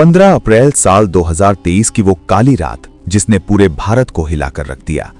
15 अप्रैल साल 2023 की वो काली रात जिसने पूरे भारत को हिलाकर रख दिया।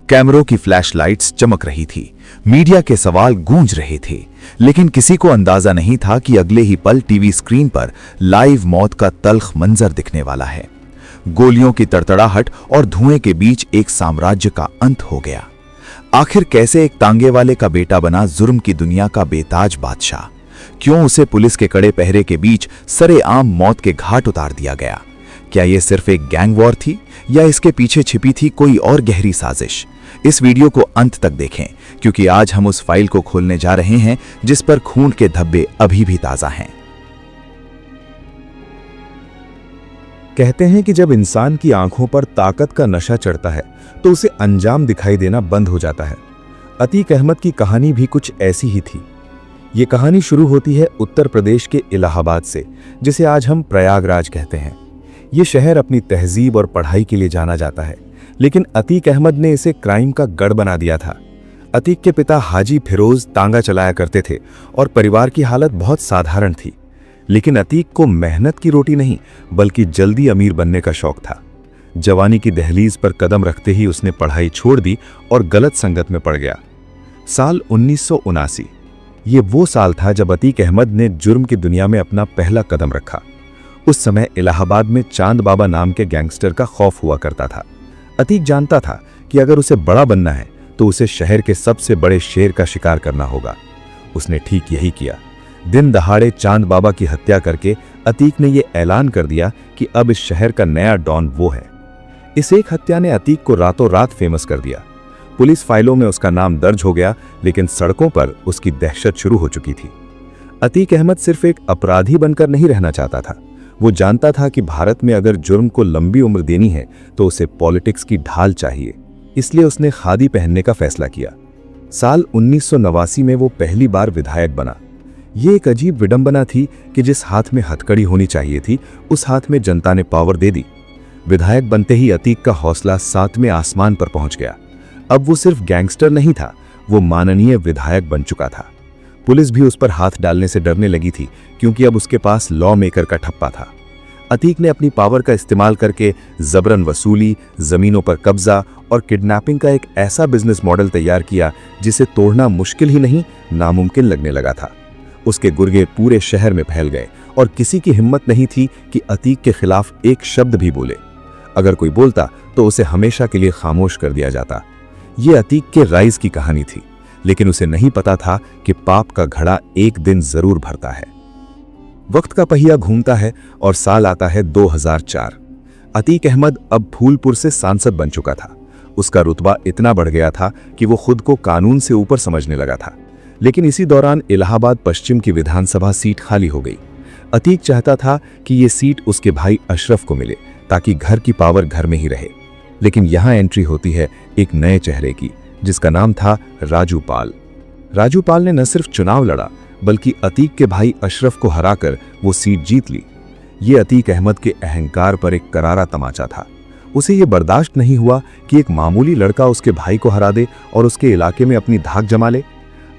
कैमरों की फ्लैशलाइट्स चमक रही थी, मीडिया के सवाल गूंज रहे थे, लेकिन किसी को अंदाजा नहीं था कि अगले ही पल टीवी स्क्रीन पर लाइव मौत का तल्ख मंजर दिखने वाला है। गोलियों की तड़तड़ाहट और धुएं के बीच एक साम्राज्य का अंत हो गया। आखिर कैसे एक तांगे वाले का बेटा बना जुर्म की दुनिया का बेताज बादशाह? क्यों उसे पुलिस के कड़े पहरे के बीच सरेआम मौत के घाट उतार दिया गया? क्या यह सिर्फ एक गैंग वॉर थी या इसके पीछे छिपी थी कोई और गहरी साजिश? इस वीडियो को अंत तक देखें, क्योंकि आज हम उस फाइल को खोलने जा रहे हैं जिस पर खून के धब्बे अभी भी ताजा हैं। कहते हैं कि जब इंसान की आंखों पर ताकत का नशा चढ़ता है तो उसे अंजाम दिखाई देना बंद हो जाता है। अतीक अहमद की कहानी भी कुछ ऐसी ही थी। ये कहानी शुरू होती है उत्तर प्रदेश के इलाहाबाद से, जिसे आज हम प्रयागराज कहते हैं। ये शहर अपनी तहजीब और पढ़ाई के लिए जाना जाता है, लेकिन अतीक अहमद ने इसे क्राइम का गढ़ बना दिया था। अतीक के पिता हाजी फिरोज तांगा चलाया करते थे और परिवार की हालत बहुत साधारण थी, लेकिन अतीक को मेहनत की रोटी नहीं बल्कि जल्दी अमीर बनने का शौक था। जवानी की दहलीज पर कदम रखते ही उसने पढ़ाई छोड़ दी और गलत संगत में पड़ गया। साल 1979 ये वो साल था जब अतीक अहमद ने जुर्म की दुनिया में अपना पहला कदम रखा। उस समय इलाहाबाद में चांद बाबा नाम के गैंगस्टर का खौफ हुआ करता था। अतीक जानता था कि अगर उसे बड़ा बनना है तो उसे शहर के सबसे बड़े शेर का शिकार करना होगा। उसने ठीक यही किया। दिन दहाड़े चांद बाबा की हत्या करके अतीक ने यह ऐलान कर दिया कि अब इस शहर का नया डॉन वो है। इस एक हत्या ने अतीक को रातों रात फेमस कर दिया। पुलिस फाइलों में उसका नाम दर्ज हो गया, लेकिन सड़कों पर उसकी दहशत शुरू हो चुकी थी। अतीक अहमद सिर्फ एक अपराधी बनकर नहीं रहना चाहता था। वो जानता था कि भारत में अगर जुर्म को लंबी उम्र देनी है तो उसे पॉलिटिक्स की ढाल चाहिए। इसलिए उसने खादी पहनने का फैसला किया। साल 1989 में वो पहली बार विधायक बना। ये एक अजीब विडंबना थी कि जिस हाथ में हथकड़ी होनी चाहिए थी, उस हाथ में जनता ने पावर दे दी। विधायक बनते ही अतीक का हौसला 7वें आसमान पर पहुंच गया। अब वो सिर्फ गैंगस्टर नहीं था, वो माननीय विधायक बन चुका था। पुलिस भी उस पर हाथ डालने से डरने लगी थी, क्योंकि अब उसके पास लॉ मेकर का ठप्पा था। अतीक ने अपनी पावर का इस्तेमाल करके जबरन वसूली, जमीनों पर कब्जा और किडनैपिंग का एक ऐसा बिजनेस मॉडल तैयार किया जिसे तोड़ना मुश्किल ही नहीं, नामुमकिन लगने लगा था। उसके गुर्गे पूरे शहर में फैल गए और किसी की हिम्मत नहीं थी कि अतीक के खिलाफ एक शब्द भी बोले। अगर कोई बोलता तो उसे हमेशा के लिए खामोश कर दिया जाता। ये अतीक के राइज की कहानी थी, लेकिन उसे नहीं पता था कि पाप का घड़ा एक दिन जरूर भरता है। वक्त का पहिया घूमता है और साल आता है 2004। अतीक अहमद अब फूलपुर से सांसद बन चुका था। उसका रुतबा इतना बढ़ गया था कि वो खुद को कानून से ऊपर समझने लगा था। लेकिन इसी दौरान इलाहाबाद पश्चिम की विधानसभा सीट खाली हो गई। अतीक चाहता था कि ये सीट उसके भाई अशरफ को मिले, ताकि घर की पावर घर में ही रहे। लेकिन यहां एंट्री होती है एक नए चेहरे की, जिसका नाम था राजू पाल। राजू पाल ने न सिर्फ चुनाव लड़ा, बल्कि अतीक के भाई अशरफ को हराकर वो सीट जीत ली। ये अतीक अहमद के अहंकार पर एक करारा तमाचा था। उसे ये बर्दाश्त नहीं हुआ कि एक मामूली लड़का उसके भाई को हरा दे और उसके इलाके में अपनी धाक जमा ले।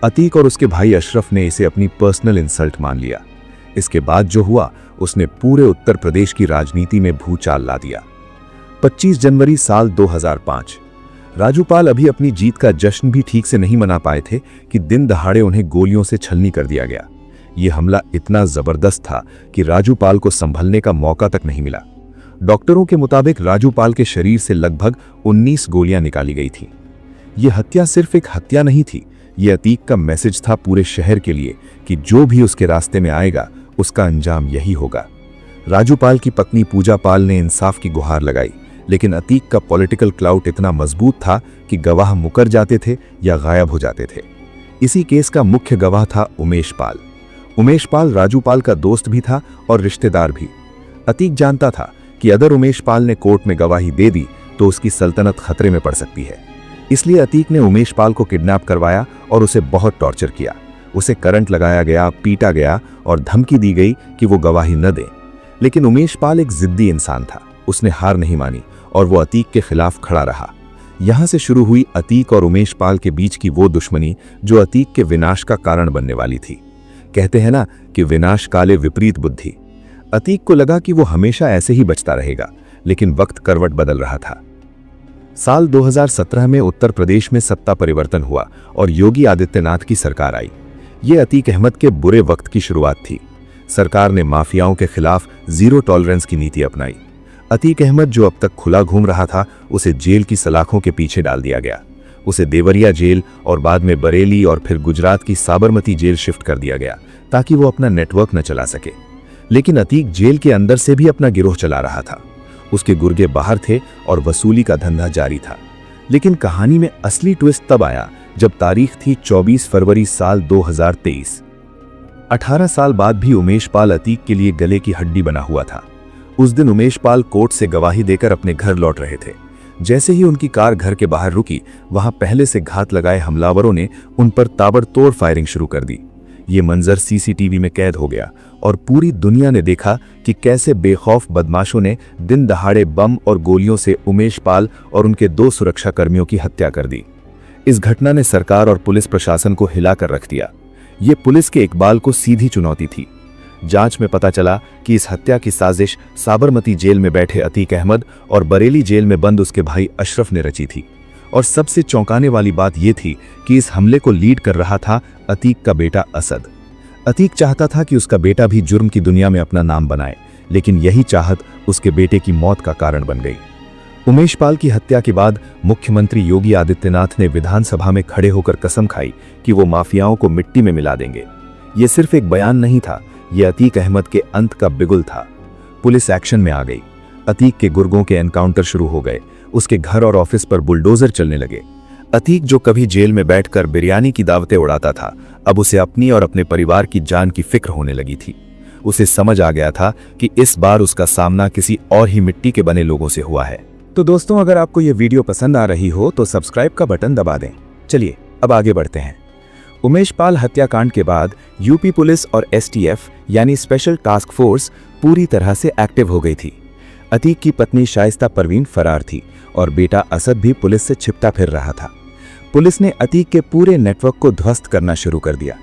अतीक और उसके भाई अशरफ ने इसे अपनी पर्सनल इंसल्ट मान लिया। इसके बाद जो हुआ, उसने पूरे उत्तर प्रदेश की राजनीति में भूचाल ला दिया। 25 जनवरी साल 2005। राजू पाल अभी अपनी जीत का जश्न भी ठीक से नहीं मना पाए थे कि दिन दहाड़े उन्हें गोलियों से छलनी कर दिया गया। यह हमला इतना जबरदस्त था कि राजू पाल को संभलने का मौका तक नहीं मिला। डॉक्टरों के मुताबिक राजू पाल के शरीर से लगभग 19 गोलियां निकाली गई थी। यह हत्या सिर्फ एक हत्या नहीं थी, यह अतीक का मैसेज था पूरे शहर के लिए कि जो भी उसके रास्ते में आएगा उसका अंजाम यही होगा। राजू पाल की पत्नी पूजा पाल ने इंसाफ की गुहार लगाई, लेकिन अतीक का पॉलिटिकल क्लाउट इतना मजबूत था कि गवाह मुकर जाते थे या गायब हो जाते थे। इसी केस का मुख्य गवाह था उमेश पाल। उमेश पाल राजू पाल का दोस्त भी था और रिश्तेदार भी। अतीक जानता था कि अगर उमेश पाल ने कोर्ट में गवाही दे दी तो उसकी सल्तनत खतरे में पड़ सकती है। इसलिए अतीक ने उमेश पाल को किडनैप करवाया और उसे बहुत टॉर्चर किया। उसे करंट लगाया गया, पीटा गया और धमकी दी गई कि वो गवाही न दे। लेकिन उमेश पाल एक जिद्दी इंसान था। उसने हार नहीं मानी और वो अतीक के खिलाफ खड़ा रहा। यहां से शुरू हुई अतीक और उमेश पाल के बीच की वो दुश्मनी जो अतीक के विनाश का कारण बनने वाली थी। कहते हैं ना कि विनाश काले विपरीत बुद्धि। अतीक को लगा कि वो हमेशा ऐसे ही बचता रहेगा, लेकिन वक्त करवट बदल रहा था। साल 2017 में उत्तर प्रदेश में सत्ता परिवर्तन हुआ और योगी आदित्यनाथ की सरकार आई। ये अतीक अहमद के बुरे वक्त की शुरुआत थी। सरकार ने माफियाओं के खिलाफ जीरो टॉलरेंस की नीति अपनाई। अतीक अहमद, जो अब तक खुला घूम रहा था, उसे जेल की सलाखों के पीछे डाल दिया गया। उसे देवरिया जेल और बाद में बरेली और फिर गुजरात की साबरमती जेल शिफ्ट कर दिया गया ताकि वो अपना नेटवर्क न चला सके। लेकिन अतीक जेल के अंदर से भी अपना गिरोह चला रहा था। उसके गुर्गे बाहर थे और वसूली का धंधा जारी था। लेकिन कहानी में असली ट्विस्ट तब आया जब तारीख थी 24 फरवरी साल 2023। 18 साल बाद भी उमेश पाल अतीक के लिए गले की हड्डी बना हुआ था। उस दिन उमेश पाल कोर्ट से गवाही देकर अपने घर लौट रहे थे। जैसे ही उनकी कार घर के बाहर रुकी, वहां पहले से घात लगाए हमलावरों ने उन पर ताबड़तोड़ फायरिंग शुरू कर दी। ये मंजर सीसीटीवी में कैद हो गया और पूरी दुनिया ने देखा कि कैसे बेखौफ बदमाशों ने दिन दहाड़े बम और गोलियों से उमेश पाल और उनके 2 सुरक्षाकर्मियों की हत्या कर दी। इस घटना ने सरकार और पुलिस प्रशासन को हिलाकर रख दिया। ये पुलिस के इकबाल को सीधी चुनौती थी। जांच में पता चला कि इस हत्या की साजिश साबरमती जेल में बैठे अतीक अहमद और बरेली जेल में बंद उसके भाई अशरफ ने रची थी। और सबसे चौंकाने वाली बात यह थी कि इस हमले को लीड कर रहा था अतीक का बेटा असद। अतीक चाहता था कि उसका बेटा भी जुर्म की दुनिया में अपना नाम बनाए, लेकिन यही चाहत उसके बेटे की मौत का कारण बन गई। उमेश पाल की हत्या के बाद मुख्यमंत्री योगी आदित्यनाथ ने विधानसभा में खड़े होकर कसम खाई कि वो माफियाओं को मिट्टी में मिला देंगे। ये सिर्फ एक बयान नहीं था, ये अतीक अहमद के अंत का बिगुल था। पुलिस एक्शन में आ गई। अतीक के गुर्गों के एनकाउंटर शुरू हो गए। उसके घर और ऑफिस पर बुलडोजर चलने लगे। अतीक, जो कभी जेल में बैठकर बिरयानी की दावतें उड़ाता था, अब उसे अपनी और अपने परिवार की जान की फिक्र होने लगी थी। उसे समझ आ गया था कि इस बार उसका सामना किसी और ही मिट्टी के बने लोगों से हुआ है। तो दोस्तों, अगर आपको ये वीडियो पसंद आ रही हो तो सब्सक्राइब का बटन दबा दें। चलिए अब आगे बढ़ते हैं। उमेश पाल हत्याकांड के बाद यूपी पुलिस और एसटीएफ यानी स्पेशल टास्क फोर्स पूरी तरह से एक्टिव हो गई थी। अतीक की पत्नी शाइस्ता परवीन फरार थी और बेटा असद भी पुलिस से छिपता फिर रहा था। पुलिस ने अतीक के पूरे नेटवर्क को ध्वस्त करना शुरू कर दिया।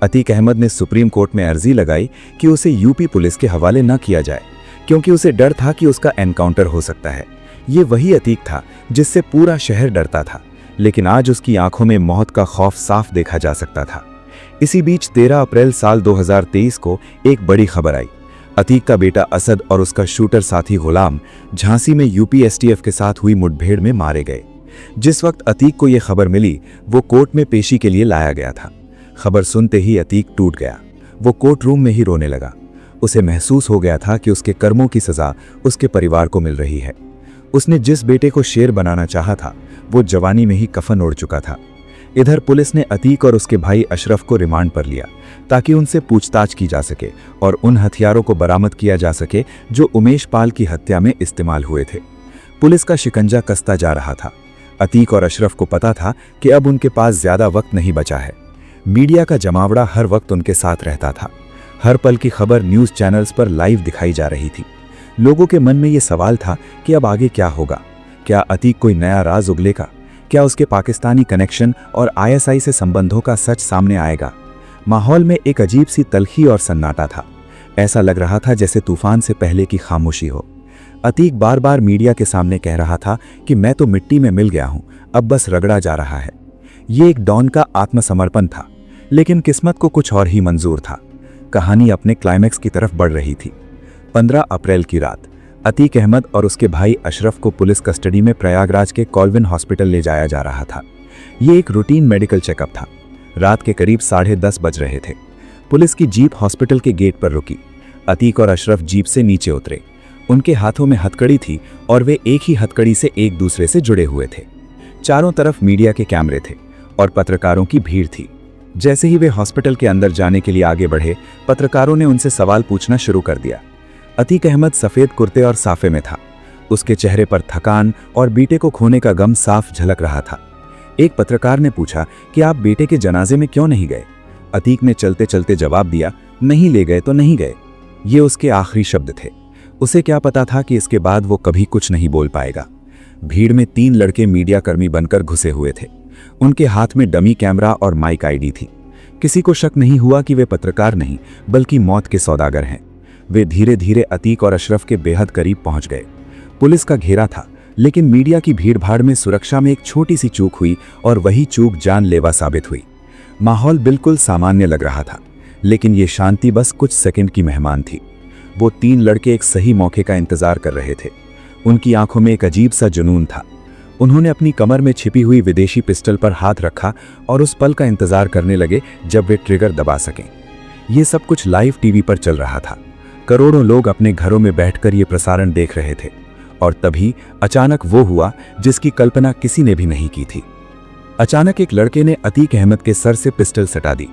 अतीक अहमद ने सुप्रीम कोर्ट में अर्जी लगाई कि उसे यूपी पुलिस के हवाले न किया जाए, क्योंकि उसे डर था कि उसका एनकाउंटर हो सकता है। ये वही अतीक था जिससे पूरा शहर डरता था, लेकिन आज उसकी आंखों में मौत का खौफ साफ देखा जा सकता था। इसी बीच 13 अप्रैल साल 2023 को एक बड़ी खबर आई। अतीक का बेटा असद और उसका शूटर साथी गुलाम झांसी में यूपी एसटीएफ के साथ हुई मुठभेड़ में मारे गए। जिस वक्त अतीक को यह खबर मिली, वो कोर्ट में पेशी के लिए लाया गया था। खबर सुनते ही अतीक टूट गया। वो कोर्ट रूम में ही रोने लगा। उसे महसूस हो गया था कि उसके कर्मों की सजा उसके परिवार को मिल रही है। उसने जिस बेटे को शेर बनाना चाहा था, वो जवानी में ही कफन ओढ़ चुका था। इधर पुलिस ने अतीक और उसके भाई अशरफ को रिमांड पर लिया ताकि उनसे पूछताछ की जा सके और उन हथियारों को बरामद किया जा सके जो उमेश पाल की हत्या में इस्तेमाल हुए थे। पुलिस का शिकंजा कसता जा रहा था। अतीक और अशरफ को पता था कि अब उनके पास ज्यादा वक्त नहीं बचा है। मीडिया का जमावड़ा हर वक्त उनके साथ रहता था। हर पल की खबर न्यूज चैनल्स पर लाइव दिखाई जा रही थी। लोगों के मन में यह सवाल था कि अब आगे क्या होगा। क्या अतीक कोई नया राज उगलेगा? क्या उसके पाकिस्तानी कनेक्शन और आईएसआई से संबंधों का सच सामने आएगा? माहौल में एक अजीब सी तलखी और सन्नाटा था। ऐसा लग रहा था जैसे तूफान से पहले की खामोशी हो। अतीक बार बार मीडिया के सामने कह रहा था कि मैं तो मिट्टी में मिल गया हूं, अब बस रगड़ा जा रहा है। ये एक डॉन का आत्मसमर्पण था, लेकिन किस्मत को कुछ और ही मंजूर था। कहानी अपने क्लाइमैक्स की तरफ बढ़ रही थी। 15 अप्रैल की रात अतीक अहमद और उसके भाई अशरफ को पुलिस कस्टडी में प्रयागराज के कॉल्विन हॉस्पिटल ले जाया जा रहा था। ये एक रूटीन मेडिकल चेकअप था। रात के करीब 10:30 बज रहे थे। पुलिस की जीप हॉस्पिटल के गेट पर रुकी। अतीक और अशरफ जीप से नीचे उतरे। उनके हाथों में हथकड़ी थी और वे एक ही हथकड़ी से एक दूसरे से जुड़े हुए थे। चारों तरफ मीडिया के कैमरे थे और पत्रकारों की भीड़ थी। जैसे ही वे हॉस्पिटल के अंदर जाने के लिए आगे बढ़े, पत्रकारों ने उनसे सवाल पूछना शुरू कर दिया। अतीक अहमद सफेद कुर्ते और साफे में था। उसके चेहरे पर थकान और बेटे को खोने का गम साफ झलक रहा था। एक पत्रकार ने पूछा कि आप बेटे के जनाजे में क्यों नहीं गए? अतीक ने चलते चलते जवाब दिया, नहीं ले गए तो नहीं गए। ये उसके आखिरी शब्द थे। उसे क्या पता था कि इसके बाद वो कभी कुछ नहीं बोल पाएगा। भीड़ में 3 लड़के मीडियाकर्मी बनकर घुसे हुए थे। उनके हाथ में डमी कैमरा और माइक आईडी थी। किसी को शक नहीं हुआ कि वे पत्रकार नहीं बल्कि मौत के सौदागर हैं। वे धीरे धीरे अतीक और अशरफ के बेहद करीब पहुंच गए। पुलिस का घेरा था, लेकिन मीडिया की भीड़भाड़ में सुरक्षा में एक छोटी सी चूक हुई और वही चूक जानलेवा साबित हुई। माहौल बिल्कुल सामान्य लग रहा था, लेकिन ये शांति बस कुछ सेकंड की मेहमान थी। वो 3 लड़के एक सही मौके का इंतजार कर रहे थे। उनकी आंखों में एक अजीब सा जुनून था। उन्होंने अपनी कमर में छिपी हुई विदेशी पिस्टल पर हाथ रखा और उस पल का इंतजार करने लगे जब वे ट्रिगर दबा सकें। ये सब कुछ लाइव टीवी पर चल रहा था। करोड़ों लोग अपने घरों में बैठकर ये प्रसारण देख रहे थे। और तभी अचानक वो हुआ जिसकी कल्पना किसी ने भी नहीं की थी। अचानक एक लड़के ने अतीक अहमद के सर से पिस्टल सटा दी।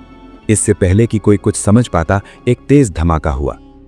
इससे पहले कि कोई कुछ समझ पाता, एक तेज धमाका हुआ।